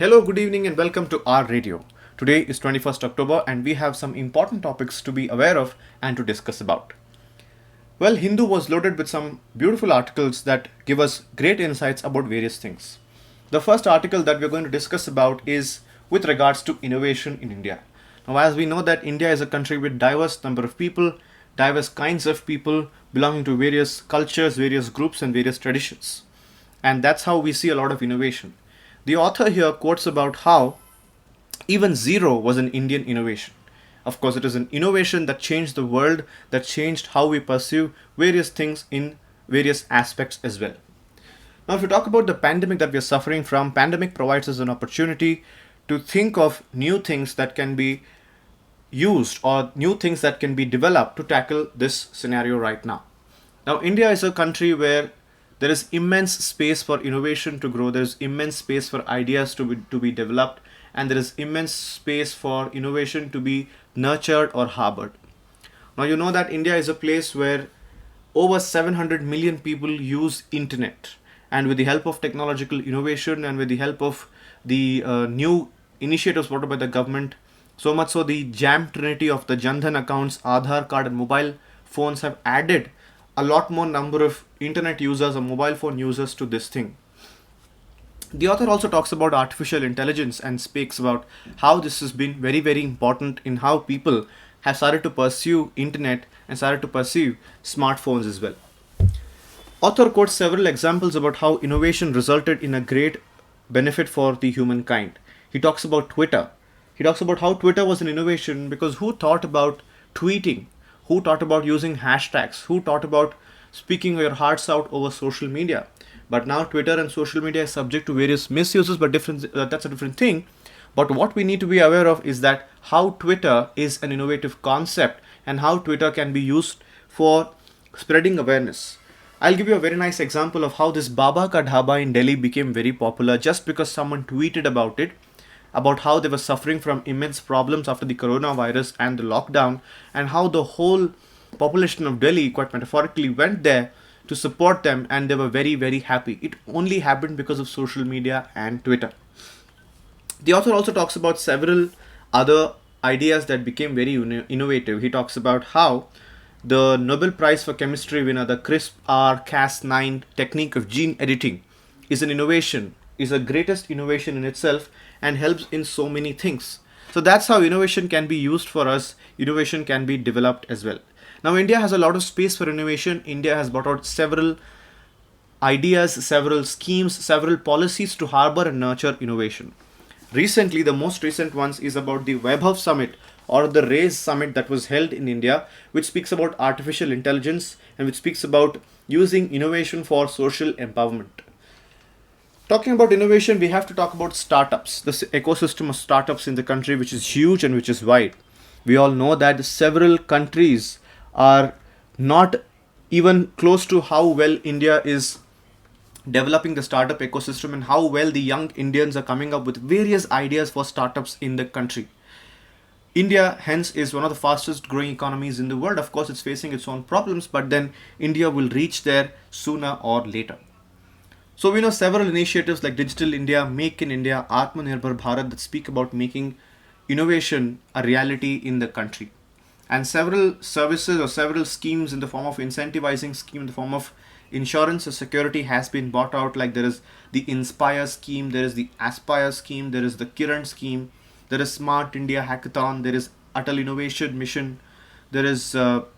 Hello, good evening, and welcome to our radio. Today is 21st October, and we have some important topics to be aware of and to discuss about. Well, Hindu was loaded with some beautiful articles that give us great insights about various things. The first article that we're going to discuss about is with regards to innovation in India. Now, as we know that India is a country with diverse number of people, diverse kinds of people belonging to various cultures, various groups, and various traditions. And that's how we see a lot of innovation. The author here quotes about how even zero was an Indian innovation. Of course, it is an innovation that changed the world, that changed how we pursue various things in various aspects as well. Now, if we talk about the pandemic that we are suffering from, pandemic provides us an opportunity to think of new things that can be used or new things that can be developed to tackle this scenario right now. Now, India is a country where there is immense space for innovation to grow, there is immense space for ideas to be developed, and there is immense space for innovation to be nurtured or harbored. Now, you know that India is a place where over 700 million people use internet, and with the help of technological innovation and with the help of the new initiatives brought up by the government, so much so the jam trinity of the Jandhan accounts, Aadhaar card, and mobile phones have added a lot more number of internet users or mobile phone users to this thing. The author also talks about artificial intelligence and speaks about how this has been very, very important in how people have started to pursue internet and started to pursue smartphones as well. Author quotes several examples about how innovation resulted in a great benefit for the humankind. He talks about Twitter. He talks about how Twitter was an innovation because who thought about tweeting? Who thought about using hashtags? Who thought about speaking your hearts out over social media? But now Twitter and social media is subject to various misuses, but that's a different thing. But what we need to be aware of is that how Twitter is an innovative concept and how Twitter can be used for spreading awareness. I'll give you a very nice example of how this Baba Ka Dhaba in Delhi became very popular just because someone tweeted about it, about how they were suffering from immense problems after the coronavirus and the lockdown, and how the whole population of Delhi, quite metaphorically, went there to support them, and they were very, very happy. It only happened because of social media and Twitter. The author also talks about several other ideas that became very innovative. He talks about how the Nobel Prize for Chemistry winner, the CRISPR-Cas9 technique of gene editing, is an innovation, is the greatest innovation in itself and helps in so many things. So that's how innovation can be used for us. Innovation can be developed as well. Now, India has a lot of space for innovation. India has brought out several ideas, several schemes, several policies to harbor and nurture innovation. Recently, the most recent ones is about the Vaibhav Summit or the RIAS Summit that was held in India, which speaks about artificial intelligence and which speaks about using innovation for social empowerment. Talking about innovation, we have to talk about startups, this ecosystem of startups in the country, which is huge and which is wide. We all know that several countries are not even close to how well India is developing the startup ecosystem and how well the young Indians are coming up with various ideas for startups in the country. India, hence, is one of the fastest growing economies in the world. Of course, it's facing its own problems, but then India will reach there sooner or later. So we know several initiatives like Digital India, Make in India, Atmanirbhar Bharat that speak about making innovation a reality in the country. And several services or several schemes in the form of incentivizing scheme, in the form of insurance or security has been bought out. Like there is the Inspire scheme, there is the Aspire scheme, there is the Kiran scheme, there is Smart India Hackathon, there is Atal Innovation Mission, there is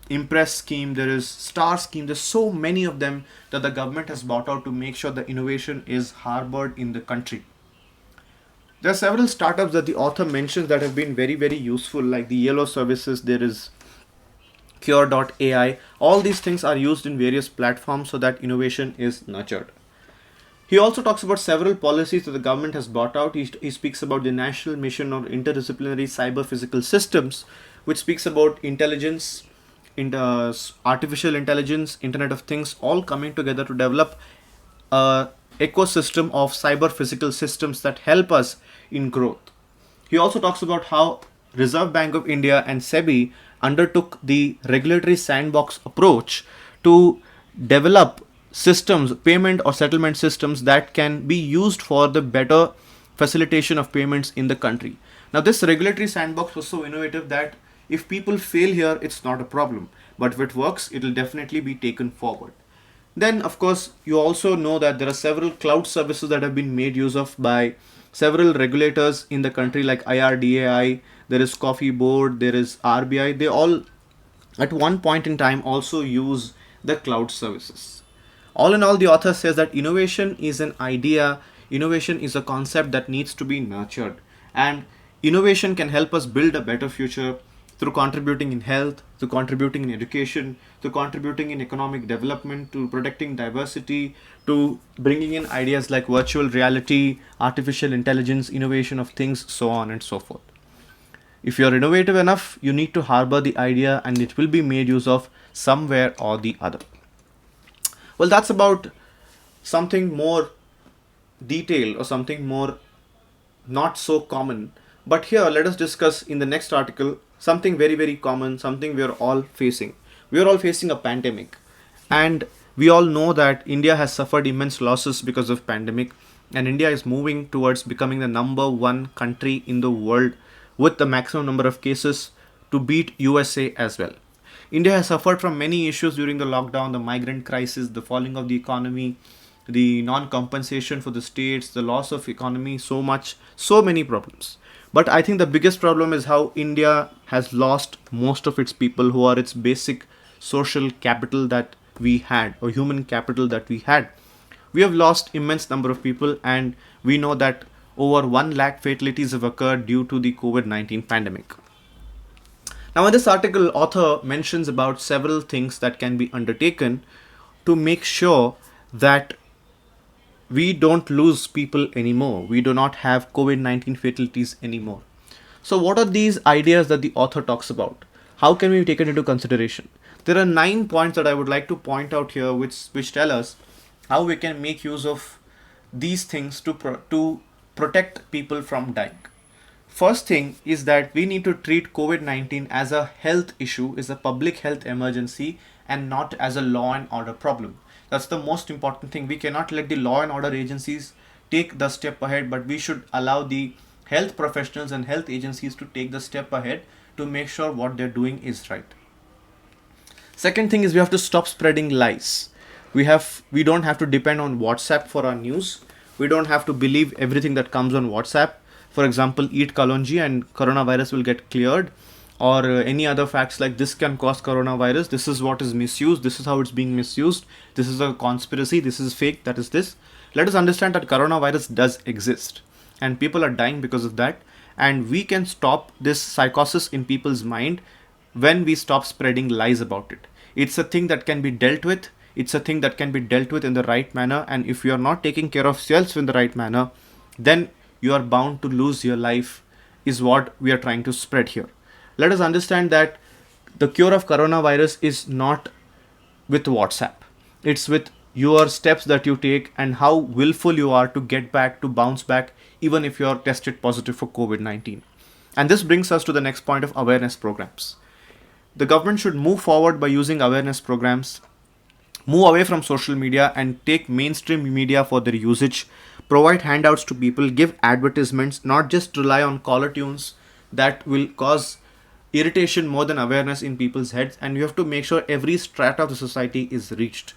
Impress scheme, there is Star scheme. There's so many of them that the government has brought out to make sure the innovation is harbored in the country. There are several startups that the author mentions that have been very, very useful, like the Yellow Services, there is Cure.ai. All these things are used in various platforms so that innovation is nurtured. He also talks about several policies that the government has brought out. He speaks about the National Mission on Interdisciplinary Cyber Physical Systems, which speaks about intelligence, artificial intelligence, Internet of Things, all coming together to develop a ecosystem of cyber physical systems that help us in growth. He also talks about how Reserve Bank of India and SEBI undertook the regulatory sandbox approach to develop systems, payment or settlement systems that can be used for the better facilitation of payments in the country. Now, this regulatory sandbox was so innovative that if people fail here, it's not a problem. But if it works, it will definitely be taken forward. Then, of course, you also know that there are several cloud services that have been made use of by several regulators in the country, like IRDAI, there is Coffee Board, there is RBI. They all, at one point in time, also use the cloud services. All in all, the author says that innovation is an idea, innovation is a concept that needs to be nurtured. And innovation can help us build a better future through contributing in health, through contributing in education, through contributing in economic development, to protecting diversity, to bringing in ideas like virtual reality, artificial intelligence, innovation of things, so on and so forth. If you're innovative enough, you need to harbor the idea and it will be made use of somewhere or the other. Well, that's about something more detailed or something more not so common. But here, let us discuss in the next article something very, very common, something we are all facing. We are all facing a pandemic. And we all know that India has suffered immense losses because of pandemic. And India is moving towards becoming the number one country in the world with the maximum number of cases to beat USA as well. India has suffered from many issues during the lockdown, the migrant crisis, the falling of the economy, the non-compensation for the states, the loss of economy, so many problems. But I think the biggest problem is how India has lost most of its people who are its basic social capital that we had, or human capital that we had. We have lost immense number of people, and we know that over 1 lakh fatalities have occurred due to the COVID-19 pandemic. Now, in this article, author mentions about several things that can be undertaken to make sure that we don't lose people anymore. We do not have COVID-19 fatalities anymore. So what are these ideas that the author talks about? How can we take it into consideration? There are 9 points that I would like to point out here which tell us how we can make use of these things to protect people from dying. First thing is that we need to treat COVID-19 as a health issue, is a public health emergency, and not as a law and order problem. That's the most important thing. We cannot let the law and order agencies take the step ahead, but we should allow the health professionals and health agencies to take the step ahead to make sure what they're doing is right. Second thing is we have to stop spreading lies. We don't have to depend on WhatsApp for our news. We don't have to believe everything that comes on WhatsApp. For example, eat kalonji and coronavirus will get cleared, or any other facts like this can cause coronavirus, this is what is misused, this is how it's being misused, this is a conspiracy, this is fake, that is this. Let us understand that coronavirus does exist and people are dying because of that, and we can stop this psychosis in people's mind when we stop spreading lies about it. It's a thing that can be dealt with, it's a thing that can be dealt with in the right manner, and if you are not taking care of yourself in the right manner, then you are bound to lose your life, is what we are trying to spread here. Let us understand that the cure of coronavirus is not with WhatsApp. It's with your steps that you take and how willful you are to get back, to bounce back, even if you are tested positive for COVID-19. And this brings us to the next point of awareness programs. The government should move forward by using awareness programs, move away from social media and take mainstream media for their usage, provide handouts to people, give advertisements, not just rely on caller tunes that will cause irritation more than awareness in people's heads, and you have to make sure every strata of the society is reached.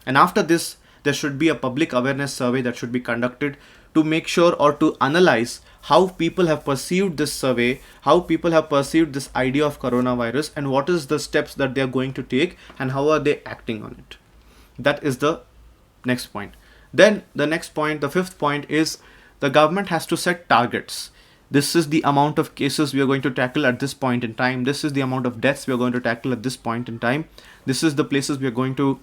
And after this, there should be a public awareness survey that should be conducted to make sure or to analyze how people have perceived this survey, how people have perceived this idea of coronavirus, and what is the steps that they are going to take and how are they acting on it. That is the next point. Then the next point, the fifth point, is the government has to set targets. This is the amount of cases we are going to tackle at this point in time. This is the amount of deaths we are going to tackle at this point in time. This is the places we are going to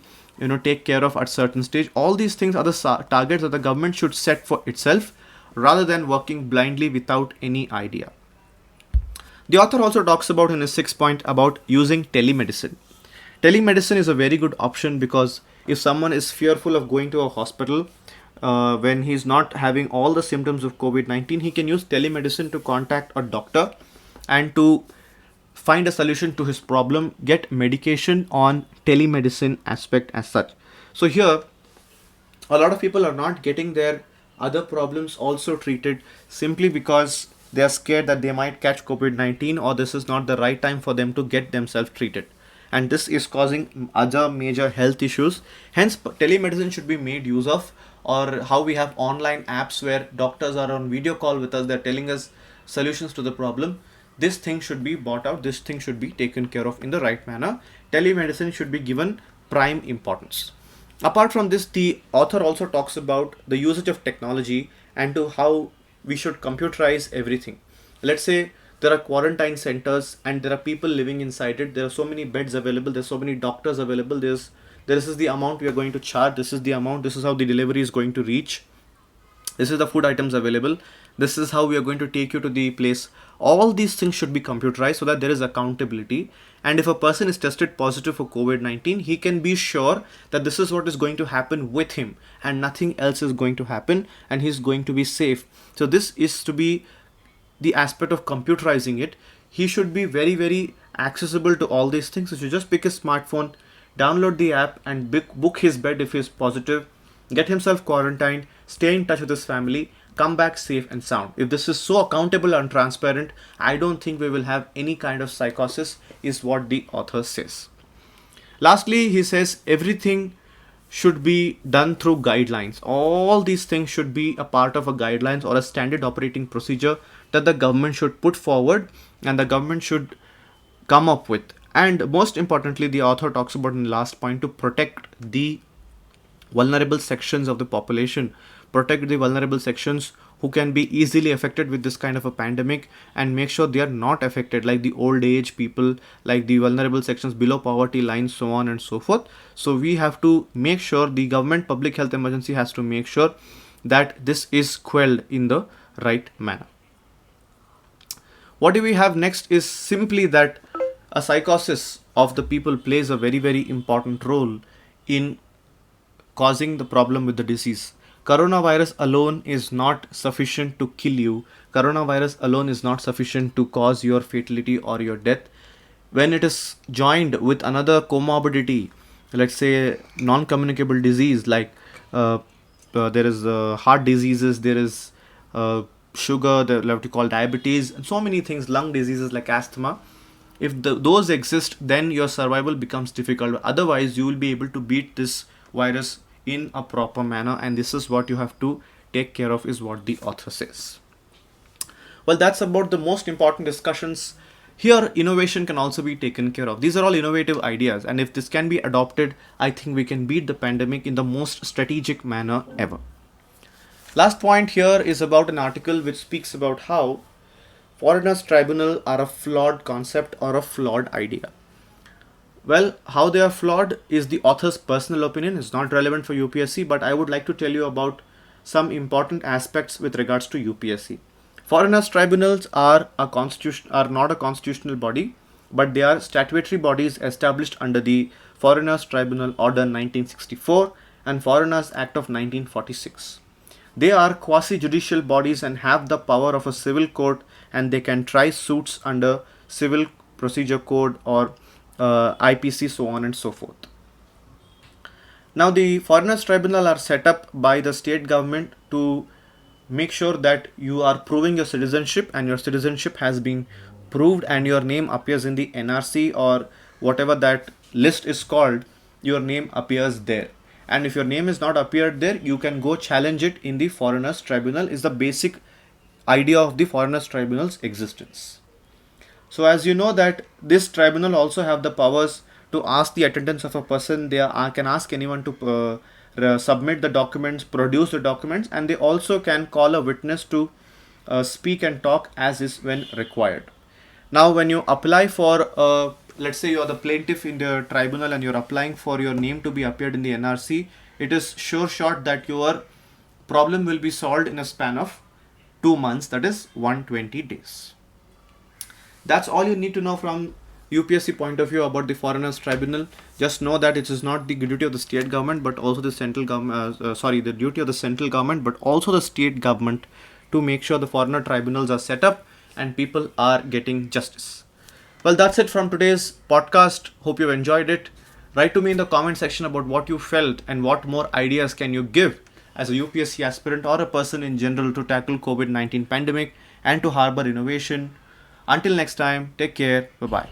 take care of at certain stage. All these things are the targets that the government should set for itself rather than working blindly without any idea. The author also talks about in his 6th point about using telemedicine. Telemedicine is a very good option because if someone is fearful of going to a hospital when he's not having all the symptoms of COVID-19, he can use telemedicine to contact a doctor and to find a solution to his problem, get medication on telemedicine aspect as such. So here, a lot of people are not getting their other problems also treated simply because they are scared that they might catch COVID-19 or this is not the right time for them to get themselves treated. And this is causing other major health issues. Hence, telemedicine should be made use of, or how we have online apps where doctors are on video call with us, they're telling us solutions to the problem. This thing should be bought out, this thing should be taken care of in the right manner. Telemedicine should be given prime importance. Apart from this, the author also talks about the usage of technology and to how we should computerize everything. Let's say there are quarantine centers and there are people living inside it. There are so many beds available, there's so many doctors available, this is the amount we are going to charge, this is the amount, this is how the delivery is going to reach, this is the food items available, this is how we are going to take you to the place. All these things should be computerized so that there is accountability, and if a person is tested positive for COVID-19, he can be sure that this is what is going to happen with him and nothing else is going to happen, and he's going to be safe. So this is to be the aspect of computerizing it. He should be very, very accessible to all these things. So you just pick his smartphone, download the app and book his bed if he's positive, get himself quarantined, stay in touch with his family, come back safe and sound. If this is so accountable and transparent, I don't think we will have any kind of psychosis, is what the author says. Lastly, he says everything should be done through guidelines. All these things should be a part of a guidelines or a standard operating procedure that the government should put forward and the government should come up with. And most importantly, the author talks about in the last point to protect the vulnerable sections of the population, protect the vulnerable sections who can be easily affected with this kind of a pandemic, and make sure they are not affected, like the old age people, like the vulnerable sections below poverty line, so on and so forth. So we have to make sure, the government public health emergency has to make sure that this is quelled in the right manner. What do we have next is simply that a psychosis of the people plays a very, very important role in causing the problem with the disease. Coronavirus alone is not sufficient to kill you. Coronavirus alone is not sufficient to cause your fatality or your death. When it is joined with another comorbidity, let's say non-communicable disease like there is heart diseases, there is sugar, they have to call diabetes, and so many things, lung diseases like asthma. If those exist, then your survival becomes difficult. Otherwise, you will be able to beat this virus in a proper manner, and this is what you have to take care of, is what the author says. Well, that's about the most important discussions. Here, innovation can also be taken care of. These are all innovative ideas, and if this can be adopted, I think we can beat the pandemic in the most strategic manner ever. Last point here is about an article which speaks about how foreigners' tribunal are a flawed concept or a flawed idea. Well, how they are flawed is the author's personal opinion. It's not relevant for UPSC, but I would like to tell you about some important aspects with regards to UPSC. Foreigners' tribunals are not a constitutional body, but they are statutory bodies established under the Foreigners' Tribunal Order 1964 and Foreigners Act of 1946. They are quasi-judicial bodies and have the power of a civil court, and they can try suits under Civil Procedure Code or IPC, so on and so forth. Now, the Foreigners' Tribunal are set up by the state government to make sure that you are proving your citizenship, and your citizenship has been proved and your name appears in the NRC or whatever that list is called, your name appears there. And if your name is not appeared there, you can go challenge it in the Foreigners' Tribunal, is the basic idea of the Foreigners' Tribunal's existence. So as you know that this tribunal also have the powers to ask the attendance of a person. They can ask anyone to submit the documents, produce the documents, and they also can call a witness to speak and talk as is when required. Now, when you apply for, let's say you are the plaintiff in the tribunal and you're applying for your name to be appeared in the NRC, it is sure shot that your problem will be solved in a span of 2 months, that is 120 days. That's all you need to know from UPSC point of view about the Foreigners' Tribunal. Just know that it is not the duty of the state government, but also the central government, the duty of the central government, but also the state government to make sure the foreigner tribunals are set up and people are getting justice. Well, that's it from today's podcast. Hope you enjoyed it. Write to me in the comment section about what you felt and what more ideas can you give as a UPSC aspirant or a person in general to tackle COVID-19 pandemic and to harbor innovation. Until next time, take care. Bye bye.